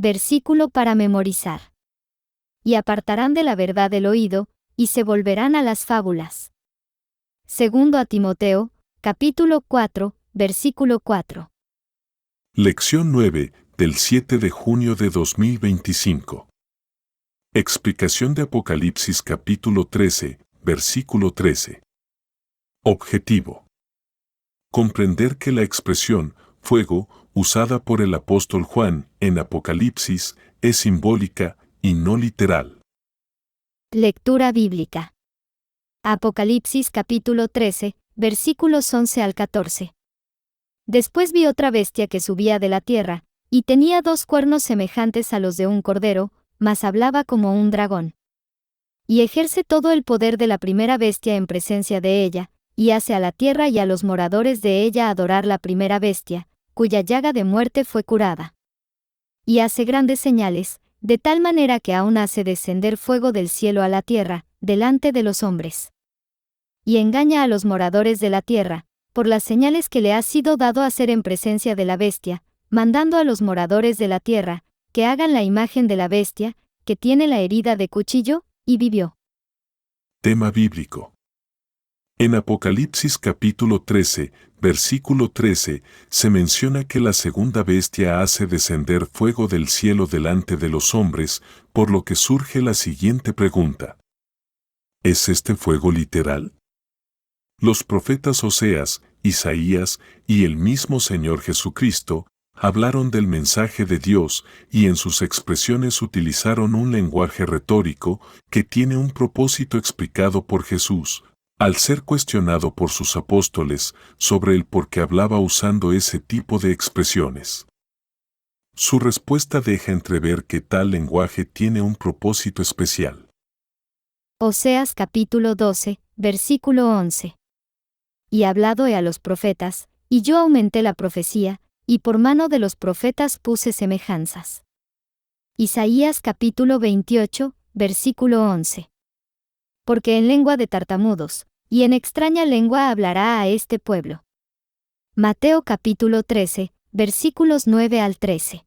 versículo para memorizar. Y apartarán de la verdad el oído, y se volverán a las fábulas. Segundo a Timoteo, capítulo 4, versículo 4. Lección 9, del 7 de junio de 2025. Explicación de Apocalipsis capítulo 13, versículo 13. Objetivo. Comprender que la expresión fuego, usada por el apóstol Juan en Apocalipsis, es simbólica y no literal. Lectura bíblica. Apocalipsis capítulo 13, versículos 11 al 14. Después vi otra bestia que subía de la tierra, y tenía 2 cuernos semejantes a los de un cordero, mas hablaba como un dragón. Y ejerce todo el poder de la primera bestia en presencia de ella, y hace a la tierra y a los moradores de ella adorar la primera bestia, cuya llaga de muerte fue curada. Y hace grandes señales, de tal manera que aún hace descender fuego del cielo a la tierra, delante de los hombres. Y engaña a los moradores de la tierra, por las señales que le ha sido dado hacer en presencia de la bestia, mandando a los moradores de la tierra, que hagan la imagen de la bestia, que tiene la herida de cuchillo, y vivió. Tema bíblico. En Apocalipsis capítulo 13, versículo 13, se menciona que la segunda bestia hace descender fuego del cielo delante de los hombres, por lo que surge la siguiente pregunta. ¿Es este fuego literal? Los profetas Oseas, Isaías y el mismo Señor Jesucristo hablaron del mensaje de Dios y en sus expresiones utilizaron un lenguaje retórico que tiene un propósito explicado por Jesús, al ser cuestionado por sus apóstoles sobre el por qué hablaba usando ese tipo de expresiones. Su respuesta deja entrever que tal lenguaje tiene un propósito especial. Oseas capítulo 12, versículo 11. Y hablado he a los profetas, y yo aumenté la profecía, y por mano de los profetas puse semejanzas. Isaías capítulo 28, versículo 11. Porque en lengua de tartamudos, y en extraña lengua hablará a este pueblo. Mateo capítulo 13, versículos 9 al 13.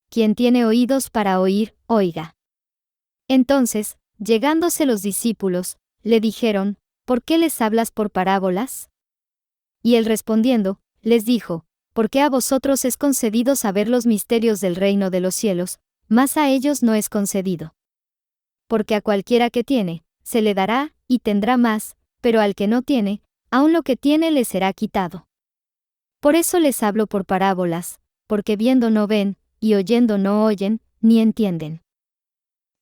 Quien tiene oídos para oír, oiga. Entonces, llegándose los discípulos, le dijeron, ¿por qué les hablas por parábolas? Y él respondiendo, les dijo, porque a vosotros es concedido saber los misterios del reino de los cielos, mas a ellos no es concedido. Porque a cualquiera que tiene, se le dará, y tendrá más, pero al que no tiene, aun lo que tiene le será quitado. Por eso les hablo por parábolas, porque viendo no ven, y oyendo no oyen, ni entienden.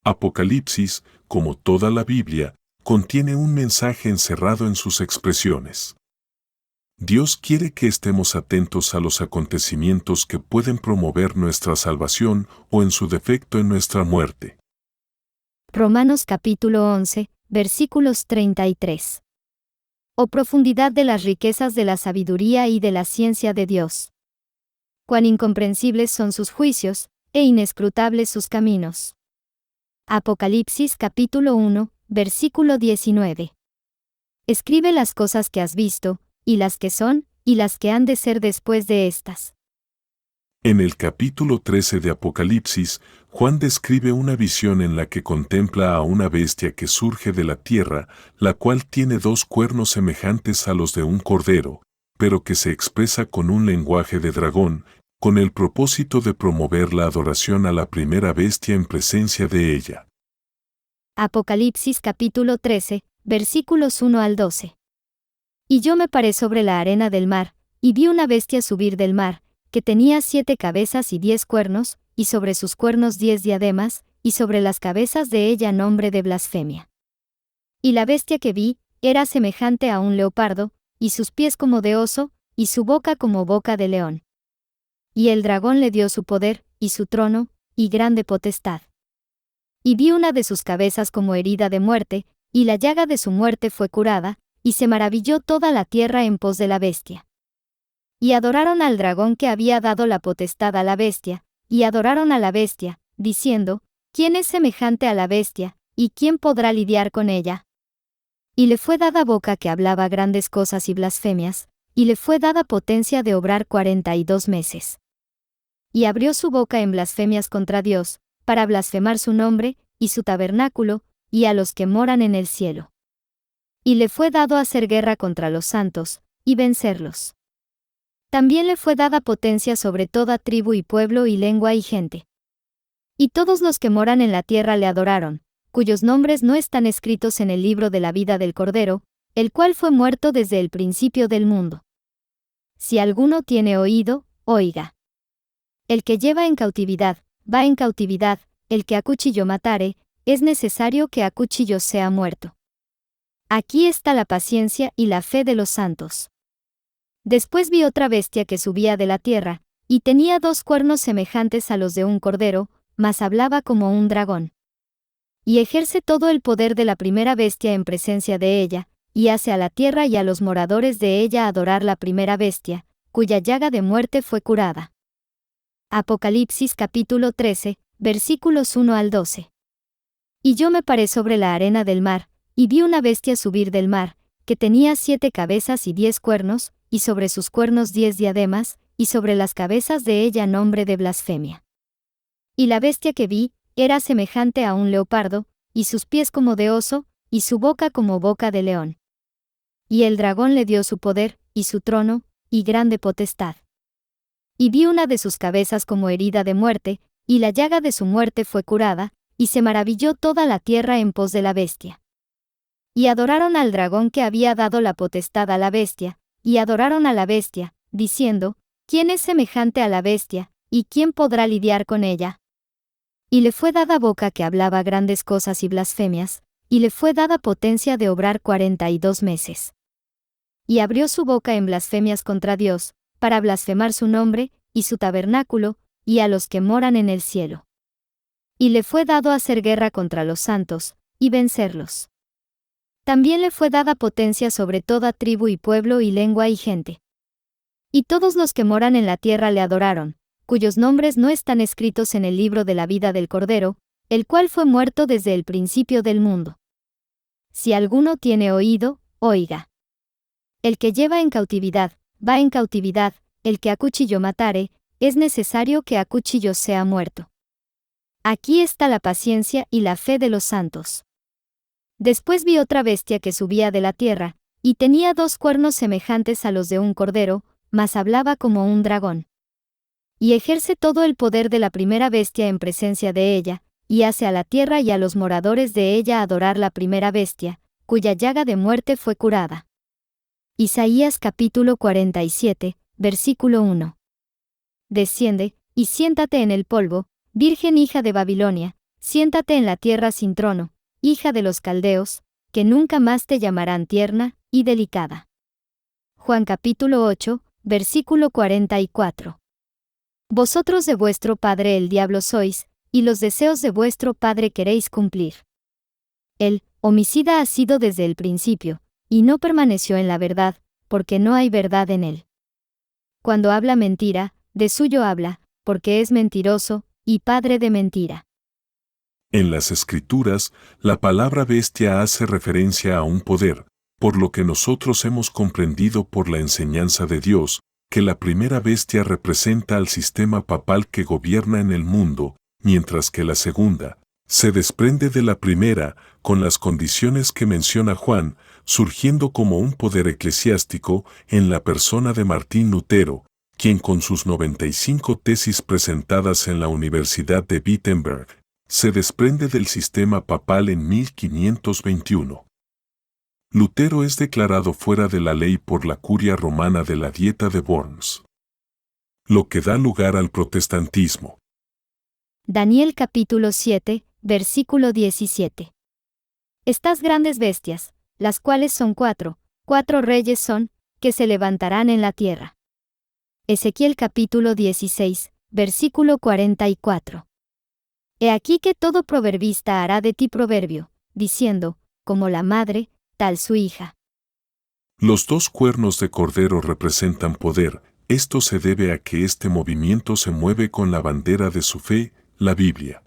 Apocalipsis, como toda la Biblia, contiene un mensaje encerrado en sus expresiones. Dios quiere que estemos atentos a los acontecimientos que pueden promover nuestra salvación o en su defecto en nuestra muerte. Romanos capítulo 11, versículos 33. Oh profundidad de las riquezas de la sabiduría y de la ciencia de Dios. Cuán incomprensibles son sus juicios, e inescrutables sus caminos. Apocalipsis capítulo 1, versículo 19. Escribe las cosas que has visto, y las que son, y las que han de ser después de estas. En el capítulo 13 de Apocalipsis, Juan describe una visión en la que contempla a una bestia que surge de la tierra, la cual tiene 2 cuernos semejantes a los de un cordero, pero que se expresa con un lenguaje de dragón, con el propósito de promover la adoración a la primera bestia en presencia de ella. Apocalipsis capítulo 13, versículos 1 al 12. Y yo me paré sobre la arena del mar, y vi una bestia subir del mar, que tenía 7 cabezas y 10 cuernos, y sobre sus cuernos 10 diademas, y sobre las cabezas de ella nombre de blasfemia. Y la bestia que vi, era semejante a un leopardo, y sus pies como de oso, y su boca como boca de león. Y el dragón le dio su poder, y su trono, y grande potestad. Y vi una de sus cabezas como herida de muerte, y la llaga de su muerte fue curada, y se maravilló toda la tierra en pos de la bestia. Y adoraron al dragón que había dado la potestad a la bestia, y adoraron a la bestia, diciendo, ¿quién es semejante a la bestia, y quién podrá lidiar con ella? Y le fue dada boca que hablaba grandes cosas y blasfemias, y le fue dada potencia de obrar 42 meses. y abrió su boca en blasfemias contra Dios, para blasfemar su nombre, y su tabernáculo, y a los que moran en el cielo. Y le fue dado hacer guerra contra los santos, y vencerlos. También le fue dada potencia sobre toda tribu y pueblo y lengua y gente. Y todos los que moran en la tierra le adoraron, cuyos nombres no están escritos en el libro de la vida del Cordero, el cual fue muerto desde el principio del mundo. Si alguno tiene oído, oiga. El que lleva en cautividad, va en cautividad, el que a cuchillo matare, es necesario que a cuchillo sea muerto. Aquí está la paciencia y la fe de los santos. Después vi otra bestia que subía de la tierra, y tenía 2 cuernos semejantes a los de un cordero, mas hablaba como un dragón. Y ejerce todo el poder de la primera bestia en presencia de ella, y hace a la tierra y a los moradores de ella adorar la primera bestia, cuya llaga de muerte fue curada. Apocalipsis capítulo 13, versículos 1 al 12. Y yo me paré sobre la arena del mar, y vi una bestia subir del mar, que tenía 7 cabezas y 10 cuernos, y sobre sus cuernos 10 diademas, y sobre las cabezas de ella nombre de blasfemia. Y la bestia que vi, era semejante a un leopardo, y sus pies como de oso, y su boca como boca de león. Y el dragón le dio su poder, y su trono, y grande potestad. Y vi una de sus cabezas como herida de muerte, y la llaga de su muerte fue curada, y se maravilló toda la tierra en pos de la bestia. Y adoraron al dragón que había dado la potestad a la bestia, y adoraron a la bestia, diciendo, ¿quién es semejante a la bestia, y quién podrá lidiar con ella? Y le fue dada boca que hablaba grandes cosas y blasfemias, y le fue dada potencia de obrar 42 meses. Y abrió su boca en blasfemias contra Dios, para blasfemar su nombre, y su tabernáculo, y a los que moran en el cielo. Y le fue dado hacer guerra contra los santos, y vencerlos. También le fue dada potencia sobre toda tribu y pueblo y lengua y gente. Y todos los que moran en la tierra le adoraron, cuyos nombres no están escritos en el libro de la vida del Cordero, el cual fue muerto desde el principio del mundo. Si alguno tiene oído, oiga. El que lleva en cautividad, va en cautividad, el que a cuchillo matare, es necesario que a cuchillo sea muerto. Aquí está la paciencia y la fe de los santos. Después vi otra bestia que subía de la tierra, y tenía 2 cuernos semejantes a los de un cordero, mas hablaba como un dragón. Y ejerce todo el poder de la primera bestia en presencia de ella, y hace a la tierra y a los moradores de ella adorar la primera bestia, cuya llaga de muerte fue curada. Isaías capítulo 47, versículo 1. Desciende, y siéntate en el polvo, virgen hija de Babilonia, siéntate en la tierra sin trono, hija de los caldeos, que nunca más te llamarán tierna y delicada. Juan capítulo 8, versículo 44. Vosotros de vuestro padre el diablo sois, y los deseos de vuestro padre queréis cumplir. El homicida ha sido desde el principio, y no permaneció en la verdad, porque no hay verdad en él. Cuando habla mentira, de suyo habla, porque es mentiroso, y padre de mentira. En las Escrituras, la palabra bestia hace referencia a un poder, por lo que nosotros hemos comprendido por la enseñanza de Dios, que la primera bestia representa al sistema papal que gobierna en el mundo, mientras que la segunda se desprende de la primera, con las condiciones que menciona Juan, surgiendo como un poder eclesiástico en la persona de Martín Lutero, quien con sus 95 tesis presentadas en la Universidad de Wittenberg, se desprende del sistema papal en 1521. Lutero es declarado fuera de la ley por la curia romana de la Dieta de Worms, lo que da lugar al protestantismo. Daniel capítulo 7, versículo 17. Estas grandes bestias, las cuales son 4 reyes son, que se levantarán en la tierra. Ezequiel capítulo 16, versículo 44. He aquí que todo proverbista hará de ti proverbio, diciendo, como la madre, tal su hija. Los 2 cuernos de cordero representan poder. Esto se debe a que este movimiento se mueve con la bandera de su fe, la Biblia.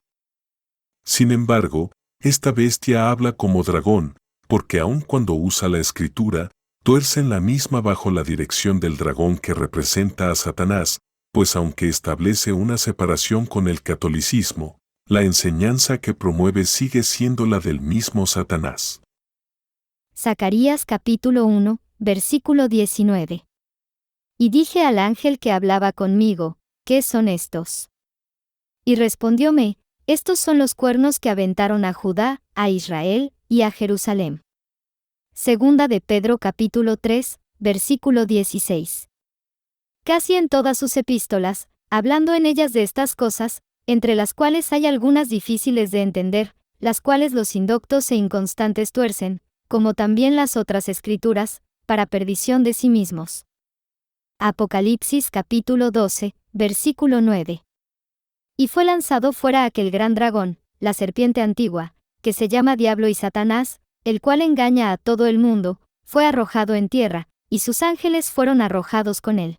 Sin embargo, esta bestia habla como dragón, porque aun cuando usa la escritura, tuercen la misma bajo la dirección del dragón que representa a Satanás, pues aunque establece una separación con el catolicismo, la enseñanza que promueve sigue siendo la del mismo Satanás. Zacarías capítulo 1, versículo 19. Y dije al ángel que hablaba conmigo, ¿qué son estos? Y respondióme, estos son los cuernos que aventaron a Judá, a Israel y a Jerusalén. Segunda de Pedro capítulo 3, versículo 16. Casi en todas sus epístolas, hablando en ellas de estas cosas, entre las cuales hay algunas difíciles de entender, las cuales los indoctos e inconstantes tuercen, como también las otras escrituras, para perdición de sí mismos. Apocalipsis capítulo 12, versículo 9. Y fue lanzado fuera aquel gran dragón, la serpiente antigua, que se llama Diablo y Satanás, el cual engaña a todo el mundo, fue arrojado en tierra, y sus ángeles fueron arrojados con él.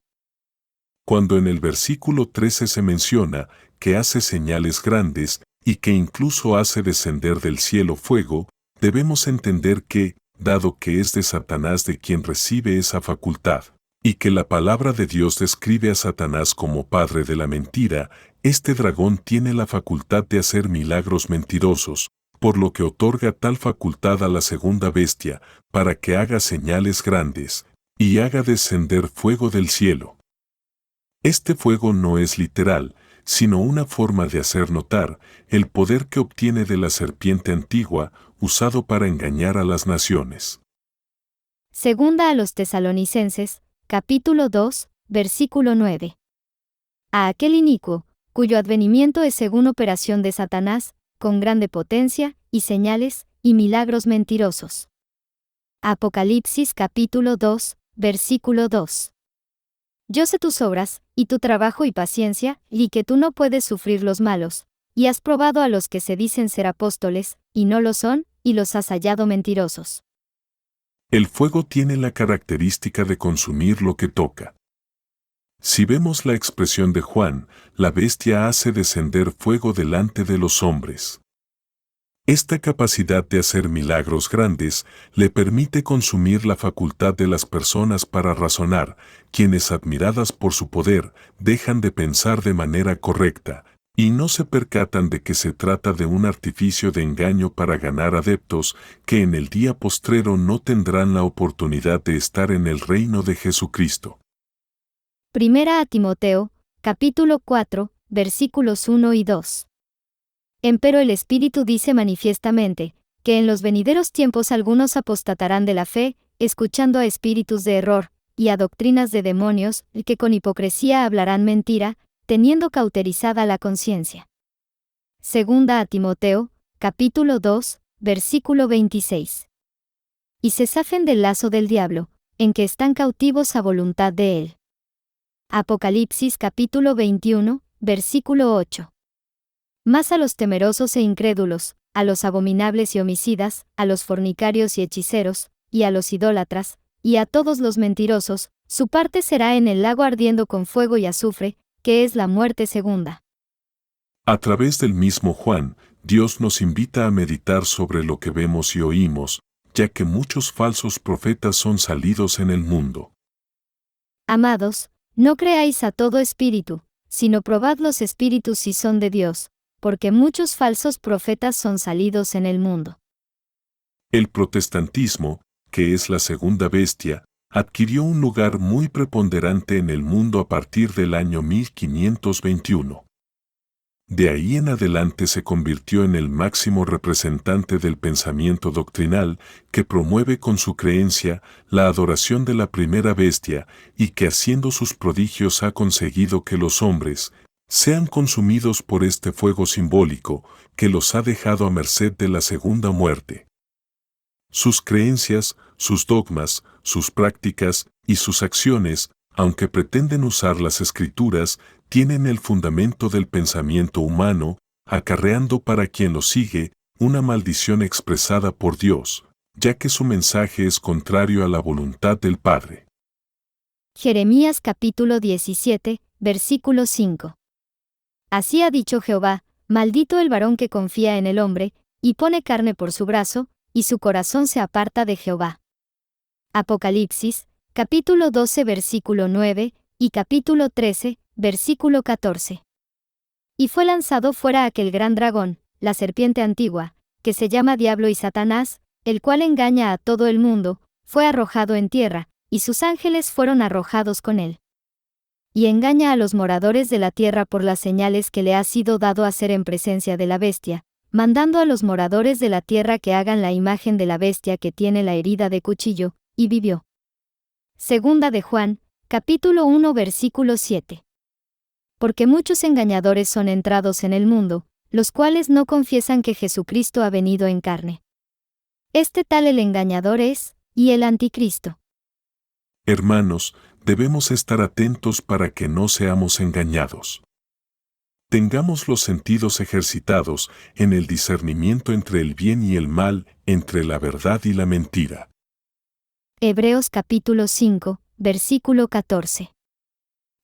Cuando en el versículo 13 se menciona que hace señales grandes y que incluso hace descender del cielo fuego, debemos entender que, dado que es de Satanás de quien recibe esa facultad, y que la palabra de Dios describe a Satanás como padre de la mentira, este dragón tiene la facultad de hacer milagros mentirosos, por lo que otorga tal facultad a la segunda bestia, para que haga señales grandes, y haga descender fuego del cielo. Este fuego no es literal, sino una forma de hacer notar el poder que obtiene de la serpiente antigua, usado para engañar a las naciones. Segunda a los Tesalonicenses, capítulo 2, versículo 9. A aquel inicuo, cuyo advenimiento es según operación de Satanás, con grande potencia, y señales, y milagros mentirosos. Apocalipsis capítulo 2, versículo 2. Yo sé tus obras, y tu trabajo y paciencia, y que tú no puedes sufrir los malos, y has probado a los que se dicen ser apóstoles, y no lo son, y los has hallado mentirosos. El fuego tiene la característica de consumir lo que toca. Si vemos la expresión de Juan, la bestia hace descender fuego delante de los hombres. Esta capacidad de hacer milagros grandes le permite consumir la facultad de las personas para razonar, quienes admiradas por su poder, dejan de pensar de manera correcta, y no se percatan de que se trata de un artificio de engaño para ganar adeptos que en el día postrero no tendrán la oportunidad de estar en el reino de Jesucristo. Primera a Timoteo, capítulo 4, versículos 1 y 2. Empero el Espíritu dice manifiestamente, que en los venideros tiempos algunos apostatarán de la fe, escuchando a espíritus de error, y a doctrinas de demonios, y que con hipocresía hablarán mentira, teniendo cauterizada la conciencia. Segunda a Timoteo, capítulo 2, versículo 26. Y se zafen del lazo del diablo, en que están cautivos a voluntad de él. Apocalipsis capítulo 21, versículo 8. Mas a los temerosos e incrédulos, a los abominables y homicidas, a los fornicarios y hechiceros, y a los idólatras, y a todos los mentirosos, su parte será en el lago ardiendo con fuego y azufre, que es la muerte segunda. A través del mismo Juan, Dios nos invita a meditar sobre lo que vemos y oímos, ya que muchos falsos profetas son salidos en el mundo. Amados, no creáis a todo espíritu, sino probad los espíritus si son de Dios, porque muchos falsos profetas son salidos en el mundo. El protestantismo, que es la segunda bestia, adquirió un lugar muy preponderante en el mundo a partir del año 1521. De ahí en adelante se convirtió en el máximo representante del pensamiento doctrinal que promueve con su creencia la adoración de la primera bestia y que haciendo sus prodigios ha conseguido que los hombres sean consumidos por este fuego simbólico que los ha dejado a merced de la segunda muerte. Sus creencias, sus dogmas, sus prácticas y sus acciones, aunque pretenden usar las escrituras, tienen el fundamento del pensamiento humano, acarreando para quien los sigue una maldición expresada por Dios, ya que su mensaje es contrario a la voluntad del Padre. Jeremías capítulo 17, versículo 5. Así ha dicho Jehová, maldito el varón que confía en el hombre, y pone carne por su brazo, y su corazón se aparta de Jehová. Apocalipsis, capítulo 12 versículo 9, y capítulo 13, versículo 14. Y fue lanzado fuera aquel gran dragón, la serpiente antigua, que se llama Diablo y Satanás, el cual engaña a todo el mundo, fue arrojado en tierra, y sus ángeles fueron arrojados con él. Y engaña a los moradores de la tierra por las señales que le ha sido dado hacer en presencia de la bestia, mandando a los moradores de la tierra que hagan la imagen de la bestia que tiene la herida de cuchillo, y vivió. Segunda de Juan, capítulo 1 versículo 7. Porque muchos engañadores son entrados en el mundo, los cuales no confiesan que Jesucristo ha venido en carne. Este tal el engañador es, y el anticristo. Hermanos, debemos estar atentos para que no seamos engañados. Tengamos los sentidos ejercitados en el discernimiento entre el bien y el mal, entre la verdad y la mentira. Hebreos capítulo 5, versículo 14.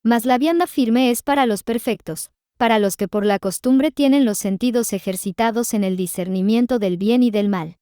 Mas la vianda firme es para los perfectos, para los que por la costumbre tienen los sentidos ejercitados en el discernimiento del bien y del mal.